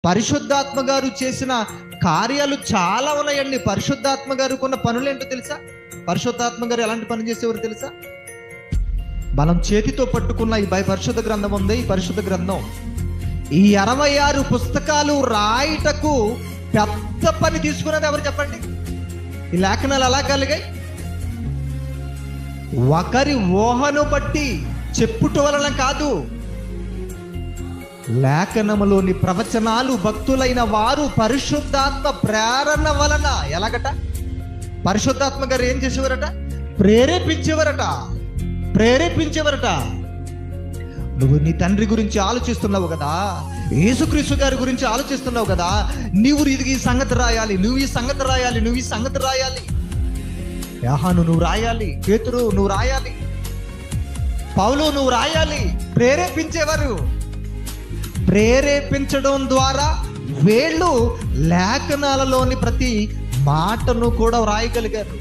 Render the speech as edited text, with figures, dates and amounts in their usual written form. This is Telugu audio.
పరిశుద్ధాత్మ గారు చేసిన కార్యాలు చాలా ఉన్నాయండి. పరిశుద్ధాత్మ గారికి ఉన్న పనులు ఏంటో తెలుసా? పరిశుద్ధాత్మ గారు ఎలాంటి పని చేసేవారు తెలుసా? మనం చేతితో పట్టుకున్న ఈ పరిశుద్ధ గ్రంథం ఉంది. ఈ పరిశుద్ధ గ్రంథం ఈ 66 పుస్తకాలు రాయటకు పెద్ద పని తీసుకున్నది ఎవరు చెప్పండి? ఈ లేఖనాలు ఎలా కలిగాయి? ఒకరి ఊహను బట్టి చెప్పుట వలన కాదు, లేఖనములోని ప్రవచనాలు భక్తులైన వారు పరిశుద్ధాత్మ ప్రేరణ వలన. ఎలాగట? పరిశుద్ధాత్మ గారు ఏం చేసేవారట? ప్రేరేపించేవారట. నువ్వు నీ తండ్రి గురించి ఆలోచిస్తున్నావు కదా, యేసుక్రీస్తు గారి గురించి ఆలోచిస్తున్నావు కదా, నీవు ఈ సంగతి రాయాలి, నువ్వు ఈ సంగతి రాయాలి, నువ్వు ఈ సంగతి రాయాలి. యోహాను నువ్వు రాయాలి, పేతురు నువ్వు రాయాలి, పౌలు నువ్వు రాయాలి. ప్రేరేపించేవారు. ప్రేరేపించడం ద్వారా వీళ్ళు లేఖనాలలోని ప్రతి మాటను కూడా వ్రాయగలిగారు.